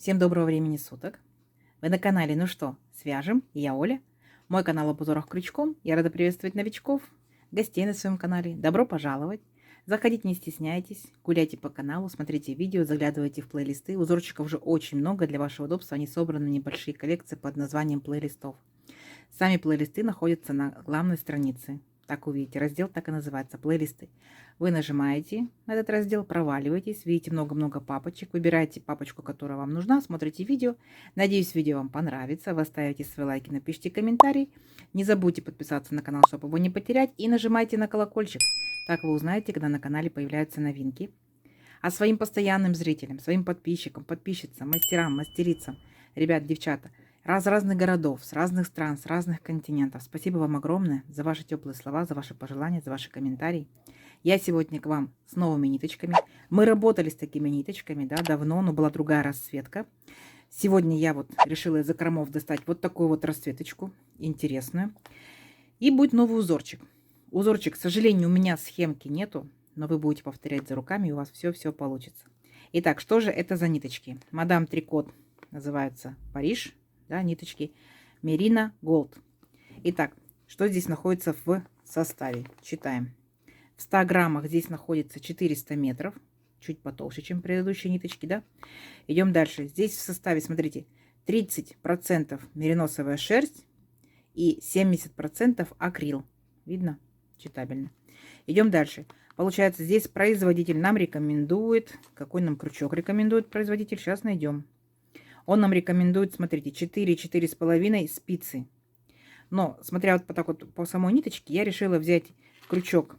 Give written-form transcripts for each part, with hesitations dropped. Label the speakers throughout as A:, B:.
A: Всем доброго времени суток. Вы на канале «Ну что, свяжем?» И я Оля. Мой канал об узорах крючком. Я рада приветствовать новичков, гостей на своем канале. Добро пожаловать. Заходите, не стесняйтесь, гуляйте по каналу, смотрите видео, заглядывайте в плейлисты. Узорчиков уже очень много. Для вашего удобства они собраны в небольшие коллекции под названием плейлистов. Сами плейлисты находятся на главной странице. Так увидите, раздел так и называется «Плейлисты». Вы нажимаете на этот раздел, проваливаетесь, видите много-много папочек, выбираете папочку, которая вам нужна, смотрите видео. Надеюсь, видео вам понравится. Вы оставите свои лайки, напишите комментарий. Не забудьте подписаться на канал, чтобы его не потерять. И нажимайте на колокольчик. Так вы узнаете, когда на канале появляются новинки. А своим постоянным зрителям, своим подписчикам, подписчицам, мастерам, мастерицам, ребят, девчата, разных городов, с разных стран, с разных континентов. Спасибо вам огромное за ваши теплые слова, за ваши пожелания, за ваши комментарии. Я сегодня к вам с новыми ниточками. Мы работали с такими ниточками, да, давно, но была другая расцветка. Сегодня я вот решила из закромов достать вот такую вот расцветочку, интересную. И будет новый узорчик. Узорчик, к сожалению, у меня схемки нету, но вы будете повторять за руками, и у вас все получится. Итак, что же это за ниточки? Мадам Трикот называется Париж, да, ниточки Мерина Голд. Итак, что здесь находится в составе? Читаем. В 100 граммах здесь находится 400 метров, чуть потолще, чем предыдущие ниточки, да? Идем дальше. Здесь в составе, смотрите, 30% мериносовая шерсть и 70% акрил. Видно? Читабельно. Идем дальше. Получается, здесь производитель нам рекомендует, какой нам крючок рекомендует производитель, сейчас найдем. Он нам рекомендует, смотрите, 4-4,5 спицы. Но, смотря вот так вот по самой ниточке, я решила взять крючок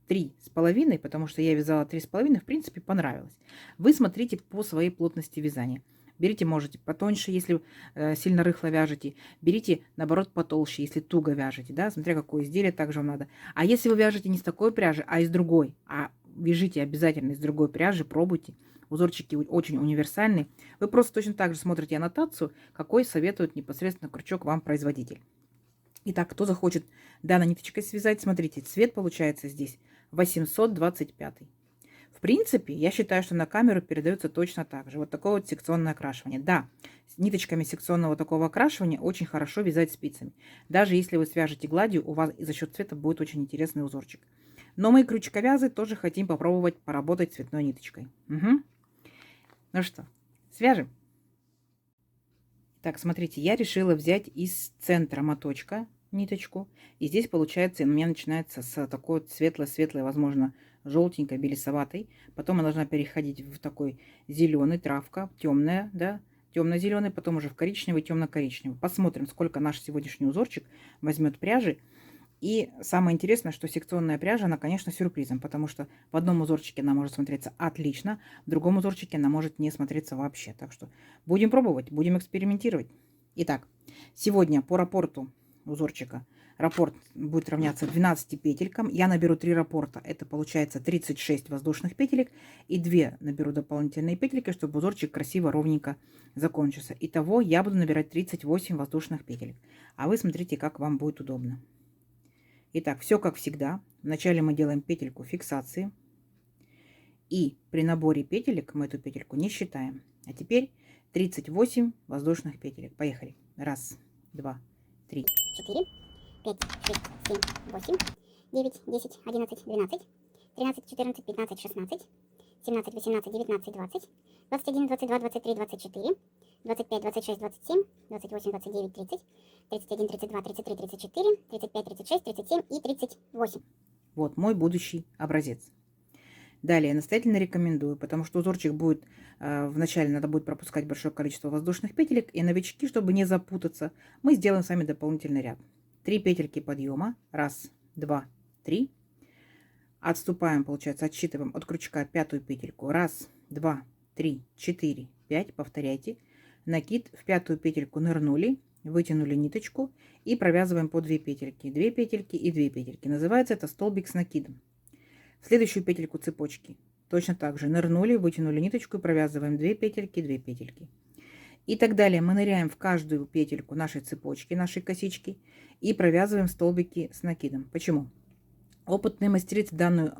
A: 3,5, потому что я вязала 3,5, в принципе, понравилось. Вы смотрите по своей плотности вязания. Берите, можете потоньше, если сильно рыхло вяжете. Берите, наоборот, потолще, если туго вяжете, да, смотря какое изделие, также вам надо. А если вы вяжете не с такой пряжи, а из другой, вяжите обязательно из другой пряжи, пробуйте. Узорчики очень универсальные. Вы просто точно так же смотрите аннотацию, какой советует непосредственно крючок вам производитель. Итак, кто захочет данной ниточкой связать, смотрите, цвет получается здесь 825. В принципе, я считаю, что на камеру передается точно так же. Вот такое вот секционное окрашивание. Да, с ниточками секционного такого окрашивания очень хорошо вязать спицами. Даже если вы свяжете гладью, у вас и за счет цвета будет очень интересный узорчик. Но мы, крючковязы, тоже хотим попробовать поработать цветной ниточкой. Угу. Ну что, свяжем? Так, смотрите, я решила взять из центра моточка ниточку. И здесь, получается, у меня начинается с такой светлой-светлой, возможно, желтенькой, белесоватой. Потом она должна переходить в такой зеленый, травка, темная, да, темно-зеленый, потом уже в коричневый, темно-коричневый. Посмотрим, сколько наш сегодняшний узорчик возьмет пряжи. И самое интересное, что секционная пряжа, она, конечно, сюрпризом, потому что в одном узорчике она может смотреться отлично, в другом узорчике она может не смотреться вообще. Так что будем пробовать, будем экспериментировать. Итак, сегодня по раппорту узорчика раппорт будет равняться 12 петелькам. Я наберу 3 раппорта, это получается 36 воздушных петелек, и 2 наберу дополнительные петельки, чтобы узорчик красиво, ровненько закончился. Итого я буду набирать 38 воздушных петелек. А вы смотрите, как вам будет удобно. Итак, все как всегда. Вначале мы делаем петельку фиксации. И при наборе петелек мы эту петельку не считаем. А теперь 38 воздушных петелек. Поехали. 1, 2, 3,
B: 4, 5, 6, 7, 8, 9, 10, 11, 12, 13, 14, 15, 16, 17, 18, 19, 20, 21, 22, 23, 24, 25, 26, 27, 28, 29, 30, 31, 32, 33, 34, 35, 36, 37 и 38.
A: Вот мой будущий образец. Далее настоятельно рекомендую, потому что узорчик будет, вначале надо будет пропускать большое количество воздушных петелек, и новички, чтобы не запутаться, мы сделаем с вами дополнительный ряд. 3 петельки подъема, 1, 2, 3. Отступаем, получается, отсчитываем от крючка 5-ю петельку, 1, 2, 3, 4, 5, повторяйте. Накид, в 5-ю петельку нырнули, вытянули ниточку и провязываем по 2 петельки, 2 петельки и 2 петельки. Называется это столбик с накидом. В следующую петельку цепочки точно так же нырнули, вытянули ниточку и провязываем 2 петельки, 2 петельки. И так далее. Мы ныряем в каждую петельку нашей цепочки, нашей косички и провязываем столбики с накидом. Почему? Опытные мастерицы данный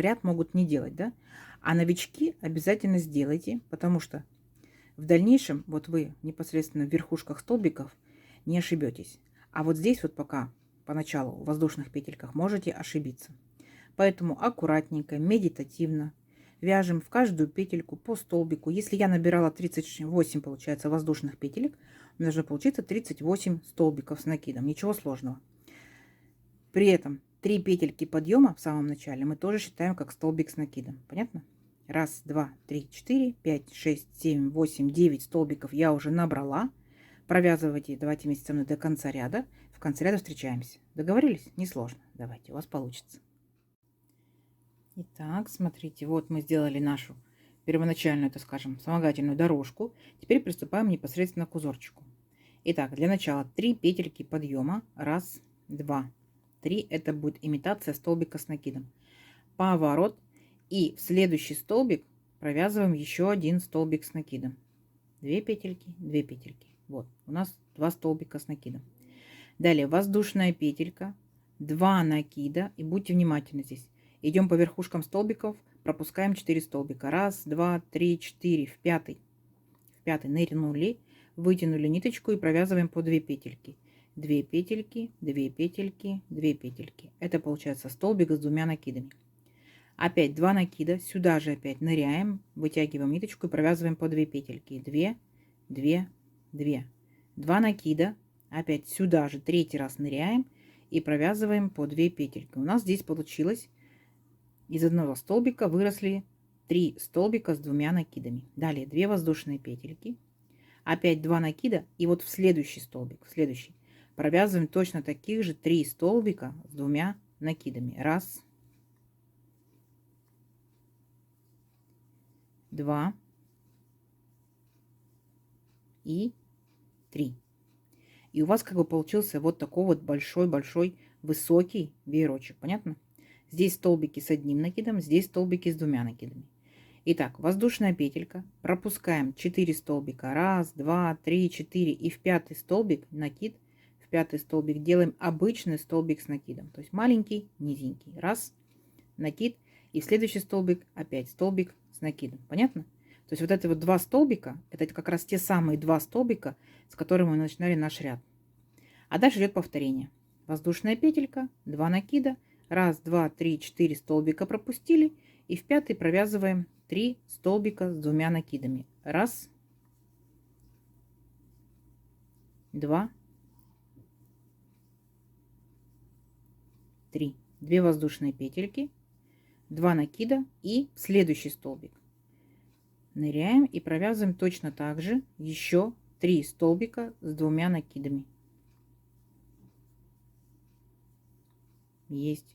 A: ряд могут не делать, да? А новички обязательно сделайте, потому что В дальнейшем вот вы непосредственно в верхушках столбиков не ошибетесь. А вот здесь вот пока поначалу в воздушных петельках можете ошибиться. Поэтому аккуратненько, медитативно вяжем в каждую петельку по столбику. Если я набирала 38, получается, воздушных петелек, у меня должно получиться 38 столбиков с накидом. Ничего сложного. При этом 3 петельки подъема в самом начале мы тоже считаем как столбик с накидом. Понятно? Раз, два, три, четыре, 5, 6, 7, 8, 9 столбиков я уже набрала. Провязывайте, давайте вместе со мной до конца ряда. В конце ряда встречаемся. Договорились? Несложно. Давайте, у вас получится. Итак, смотрите, вот мы сделали нашу первоначальную, так скажем, вспомогательную дорожку. Теперь приступаем непосредственно к узорчику. Итак, для начала 3 петельки подъема. Раз, два, 3. Это будет имитация столбика с накидом. Поворот. И в следующий столбик провязываем еще один столбик с накидом. 2 петельки, 2 петельки. Вот, у нас 2 столбика с накидом. Далее воздушная петелька, 2 накида. И будьте внимательны здесь. Идем по верхушкам столбиков, пропускаем 4 столбика. Раз, два, три, 4. В пятый нырнули, вытянули ниточку и провязываем по 2 петельки. 2 петельки, 2 петельки, 2 петельки. Это получается столбик с 2 накидами. Опять 2 накида, сюда же опять ныряем, вытягиваем ниточку и провязываем по 2 петельки. 2, 2, 2. 2 накида, опять сюда же 3-й раз ныряем и провязываем по 2 петельки. У нас здесь получилось из одного столбика выросли 3 столбика с 2 накидами. Далее 2 воздушные петельки, опять 2 накида и вот в следующий столбик, провязываем точно таких же 3 столбика с 2 накидами. Раз, два и 3. И у вас как бы получился вот такой вот большой-большой высокий веерочек. Понятно? Здесь столбики с 1 накидом, здесь столбики с 2 накидами. Итак, воздушная петелька. Пропускаем 4 столбика. Раз, два, 3, 4. И в 5-й столбик накид. В 5-й столбик делаем обычный столбик с накидом. То есть маленький, низенький. Раз, накид. И в следующий столбик опять столбик с накидом. Понятно? То есть вот это вот 2 столбика, это как раз те самые 2 столбика, с которыми мы начинали наш ряд. А дальше идет повторение. Воздушная петелька, 2 накида. Раз, два, 3, 4 столбика пропустили. И в 5-й провязываем 3 столбика с 2 накидами. Раз, два, 3. 2 воздушные петельки, 2 накида и следующий столбик. Ныряем и провязываем точно так же еще 3 столбика с 2 накидами. Есть.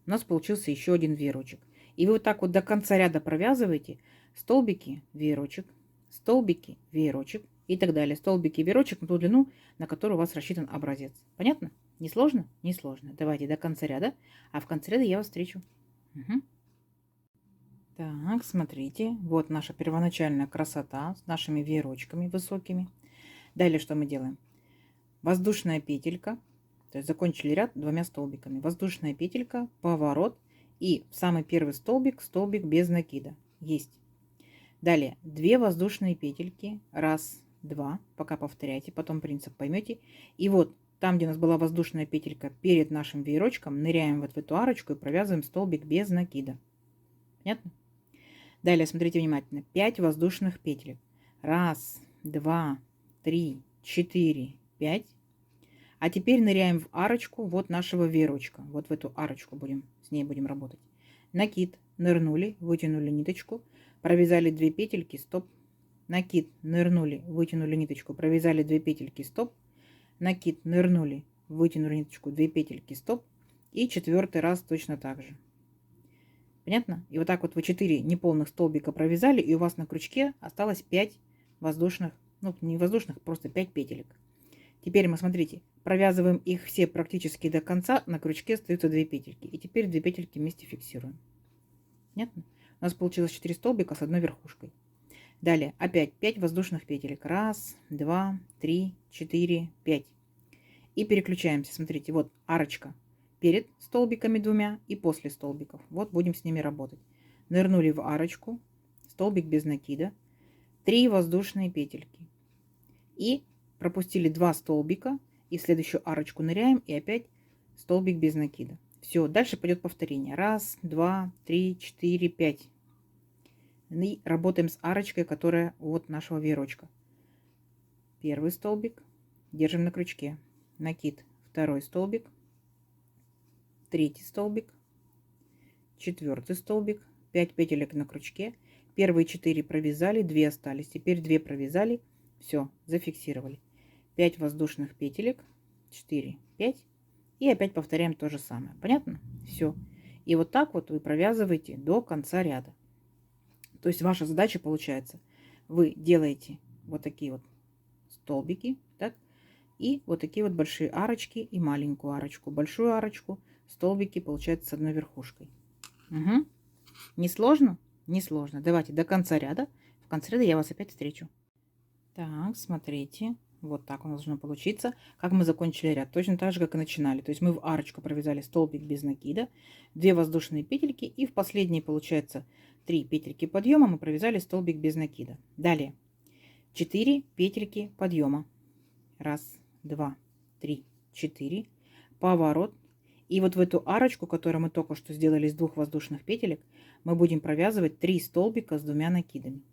A: У нас получился еще один веерочек. И вы вот так вот до конца ряда провязываете столбики, веерочек, столбики, веерочек и так далее. Столбики, веерочек на ту длину, на которую у вас рассчитан образец. Понятно? Не сложно? Не сложно. Давайте до конца ряда, а в конце ряда я вас встречу. Угу. Так, смотрите, вот наша первоначальная красота с нашими веерочками высокими. Далее что мы делаем? Воздушная петелька, то есть закончили ряд 2 столбиками. Воздушная петелька, поворот и в самый первый столбик, столбик без накида. Есть. Далее 2 воздушные петельки, раз, два, пока повторяйте, потом принцип поймете. И вот там, где у нас была воздушная петелька перед нашим веерочком, ныряем вот в эту арочку и провязываем столбик без накида. Понятно? Далее смотрите внимательно. 5 воздушных петелек. Раз, два, 3, 4, 5. А теперь ныряем в арочку вот нашего веерочка. Вот в эту арочку с ней будем работать. Накид, нырнули, вытянули ниточку, провязали 2 петельки, стоп. Накид, нырнули, вытянули ниточку, провязали 2 петельки, стоп. Накид, нырнули, вытянули ниточку, 2 петельки, стоп. И 4-й раз точно так же. Понятно? И вот так вот вы 4 неполных столбика провязали, и у вас на крючке осталось 5 воздушных, ну не воздушных, просто 5 петелек. Теперь мы, смотрите, провязываем их все практически до конца, на крючке остаются 2 петельки. И теперь 2 петельки вместе фиксируем. Понятно? У нас получилось 4 столбика с одной верхушкой. Далее опять 5 воздушных петелек. Раз, два, 3, 4, 5. И переключаемся. Смотрите, вот арочка перед столбиками 2 и после столбиков. Вот будем с ними работать. Нырнули в арочку, столбик без накида, 3 воздушные петельки. И пропустили 2 столбика. И в следующую арочку ныряем. И опять столбик без накида. Все, дальше пойдет повторение. 1, 2, 3, 4, 5. И работаем с арочкой, которая от нашего веерочка. Первый столбик. Держим на крючке. Накид. Второй столбик. Третий столбик. Четвертый столбик. 5 петелек на крючке. Первые 4 провязали, 2 остались. Теперь 2 провязали. Все, зафиксировали. 5 воздушных петелек. 4, 5. И опять повторяем то же самое. Понятно? Все. И вот так вот вы провязываете до конца ряда. То есть ваша задача получается, вы делаете вот такие вот столбики, так, и вот такие вот большие арочки и маленькую арочку. Большую арочку, столбики получается с одной верхушкой. Угу. Не сложно? Не сложно. Давайте до конца ряда. В конце ряда я вас опять встречу. Так, смотрите. Вот так у нас должно получиться. Как мы закончили ряд. Точно так же, как и начинали. То есть мы в арочку провязали столбик без накида, 2 воздушные петельки. И в последние, получается, 3 петельки подъема мы провязали столбик без накида. Далее 4 петельки подъема. 1, 2, 3, 4. Поворот. И вот в эту арочку, которую мы только что сделали из 2 воздушных петелек, мы будем провязывать 3 столбика с 2 накидами.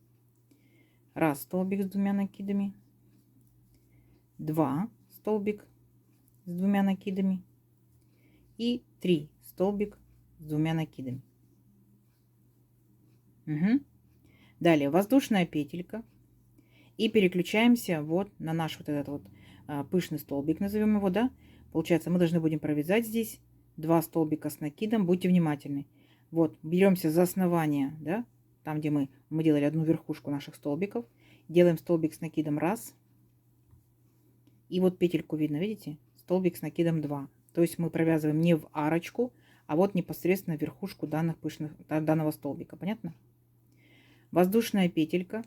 A: 1 столбик с 2 накидами. 2 столбик с 2 накидами. И 3 столбик с 2 накидами. Угу. Далее воздушная петелька. И переключаемся вот на наш вот этот вот пышный столбик, назовем его, да. Получается, мы должны будем провязать здесь 2 столбика с накидом. Будьте внимательны. Вот, беремся за основание, да, там, где мы делали одну верхушку наших столбиков. Делаем столбик с накидом 1. И вот петельку видно, видите? Столбик с накидом 2. То есть мы провязываем не в арочку, а вот непосредственно верхушку данного столбика. Понятно? Воздушная петелька.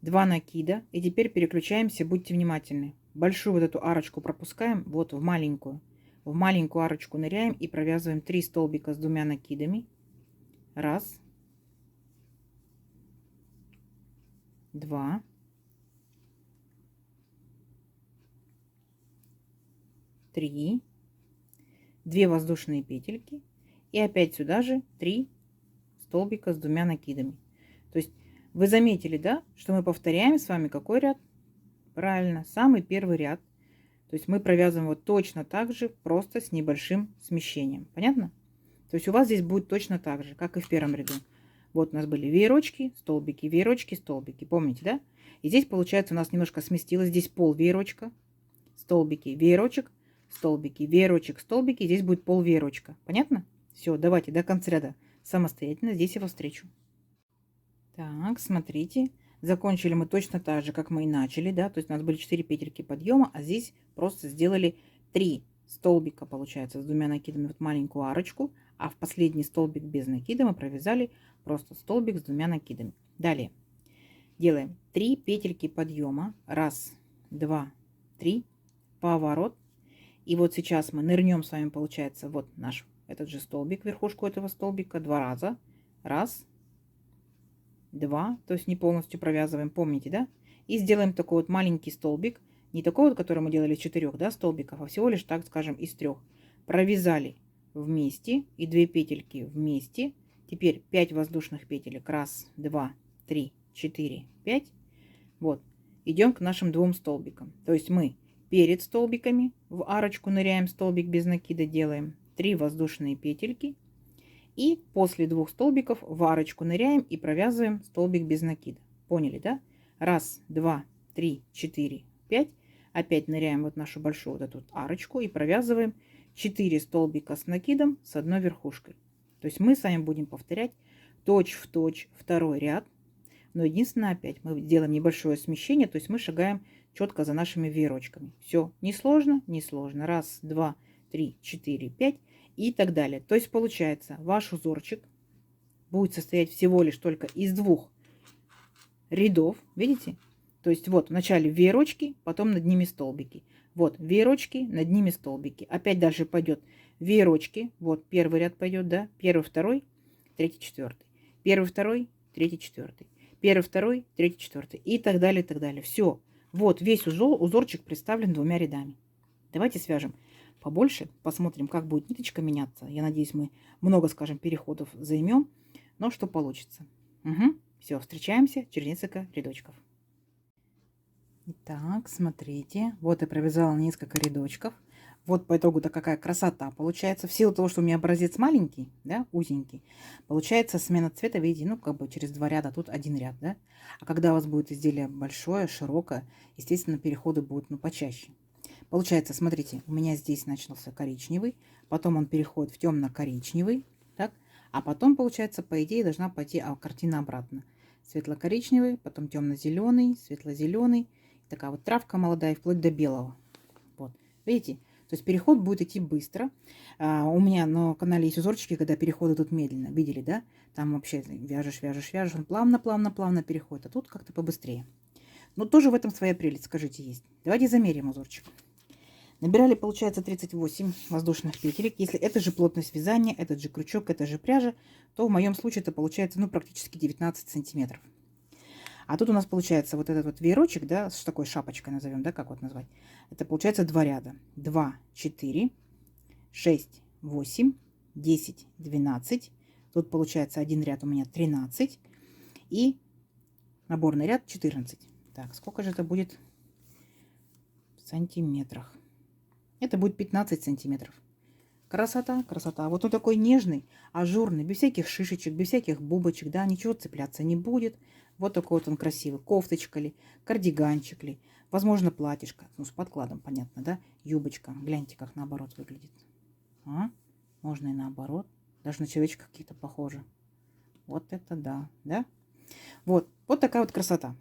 A: 2 накида. И теперь переключаемся, будьте внимательны. Большую вот эту арочку пропускаем, вот в маленькую. В маленькую арочку ныряем и провязываем 3 столбика с 2 накидами. 1, 2, 3, 2 воздушные петельки. И опять сюда же 3 столбика с 2 накидами. То есть вы заметили, да, что мы повторяем с вами какой ряд? Правильно, самый первый ряд. То есть мы провязываем вот точно так же, просто с небольшим смещением. Понятно? То есть у вас здесь будет точно так же, как и в первом ряду. Вот у нас были веерочки, столбики, столбики. Помните, да? И здесь, получается, у нас немножко сместилось. Здесь пол веерочка, столбики, веерочек, столбики, веерочек, столбики. Здесь будет пол веерочка. Понятно? Все, давайте до конца ряда самостоятельно здесь я вас встречу. Так, смотрите. Закончили мы точно так же, как мы и начали, да, то есть у нас были 4 петельки подъема, а здесь просто сделали 3 столбика, получается, с 2 накидами, вот маленькую арочку, а в последний столбик без накида мы провязали просто столбик с 2 накидами. Далее делаем 3 петельки подъема, 1, 2, 3, поворот, и вот сейчас мы нырнем с вами, получается, вот наш этот же столбик, верхушку этого столбика 2 раза, 1, 2, то есть не полностью провязываем, помните, да? И сделаем такой вот маленький столбик, не такой вот, который мы делали из 4, да, столбиков, а всего лишь, так скажем, из 3. Провязали вместе и 2 петельки вместе. Теперь 5 воздушных петелек. 1, 2, 3, 4, 5. Вот. Идем к нашим 2 столбикам. То есть мы перед столбиками в арочку ныряем, столбик без накида делаем 3 воздушные петельки. И после 2 столбиков в арочку ныряем и провязываем столбик без накида. Поняли, да? 1, 2, 3, 4, 5. Опять ныряем вот нашу большую вот эту вот арочку и провязываем 4 столбика с накидом с одной верхушкой. То есть мы с вами будем повторять точь в точь второй ряд. Но единственное, опять мы делаем небольшое смещение, то есть мы шагаем четко за нашими веерочками. Все, не сложно, не сложно. 1, 2, 3, 4, 5. И так далее. То есть получается, ваш узорчик будет состоять всего лишь только из 2 рядов. Видите? То есть вот в начале веерочки, потом над ними столбики. Вот веерочки, над ними столбики. Опять дальше пойдет веерочки. Вот первый ряд пойдет, да? Первый, второй, третий, четвертый. Первый, второй, третий, четвертый. Первый, второй, третий, четвертый. И так далее, и так далее. Все. Вот весь узорчик представлен двумя рядами. Давайте свяжем побольше. Посмотрим, как будет ниточка меняться. Я надеюсь, мы много, скажем, переходов займем. Но что получится. Угу. Все, встречаемся через несколько рядочков. Итак, смотрите. Вот я провязала несколько рядочков. Вот по итогу-то какая красота получается. В силу того, что у меня образец маленький, да, узенький, получается смена цвета, видите, ну, как бы через 2 ряда, тут 1 ряд, да. А когда у вас будет изделие большое, широкое, естественно, переходы будут, ну, почаще. Получается, смотрите, у меня здесь начался коричневый, потом он переходит в темно-коричневый, так, а потом, получается, по идее, должна пойти картина обратно. Светло-коричневый, потом темно-зеленый, светло-зеленый, такая вот травка молодая, вплоть до белого. Вот, видите? То есть переход будет идти быстро. У меня на канале есть узорчики, когда переходы тут медленно. Видели, да? Там вообще вяжешь, вяжешь, вяжешь, он плавно, плавно, плавно переходит. А тут как-то побыстрее. Но тоже в этом своя прелесть, скажите, есть. Давайте замерим узорчик. Набирали, получается, 38 воздушных петелек. Если это же плотность вязания, этот же крючок, это же пряжа, то в моем случае это получается, ну, практически 19 сантиметров. А тут у нас получается вот этот вот веерочек, да, с такой шапочкой назовем, да, как вот назвать. Это получается 2 ряда. 2, 4, 6, 8, 10, 12. Тут получается один ряд у меня 13. И наборный ряд 14. Так, сколько же это будет в сантиметрах? Это будет 15 сантиметров. Красота, красота. Вот он такой нежный, ажурный, без всяких шишечек, без всяких бубочек, да, ничего цепляться не будет. Вот такой вот он красивый. Кофточка ли, кардиганчик ли, возможно, платьишко. Ну, с подкладом, понятно, да? Юбочка. Гляньте, как наоборот выглядит. Можно и наоборот. Даже на человечка какие-то похожи. Вот это да, да? Вот такая вот красота.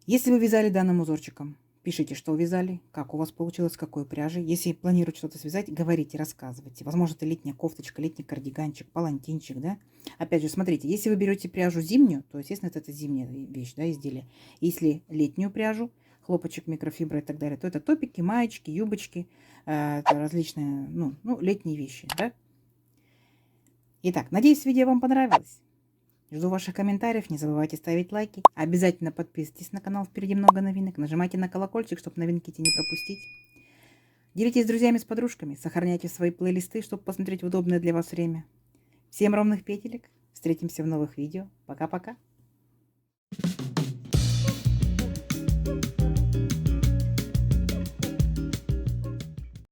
A: Если вы вязали данным узорчиком, пишите, что вязали, как у вас получилось, с какой пряжей. Если планируете что-то связать, говорите, рассказывайте. Возможно, это летняя кофточка, летний кардиганчик, палантинчик, да. Опять же, смотрите, если вы берете пряжу зимнюю, то, естественно, это зимняя вещь, да, изделие. Если летнюю пряжу, хлопочек, микрофибра и так далее, то это топики, маечки, юбочки, это различные, ну, летние вещи, да. Итак, надеюсь, видео вам понравилось. Жду ваших комментариев, не забывайте ставить лайки. Обязательно подписывайтесь на канал, впереди много новинок. Нажимайте на колокольчик, чтобы новинки эти не пропустить. Делитесь с друзьями, с подружками, сохраняйте свои плейлисты, чтобы посмотреть в удобное для вас время. Всем ровных петелек, встретимся в новых видео. Пока-пока.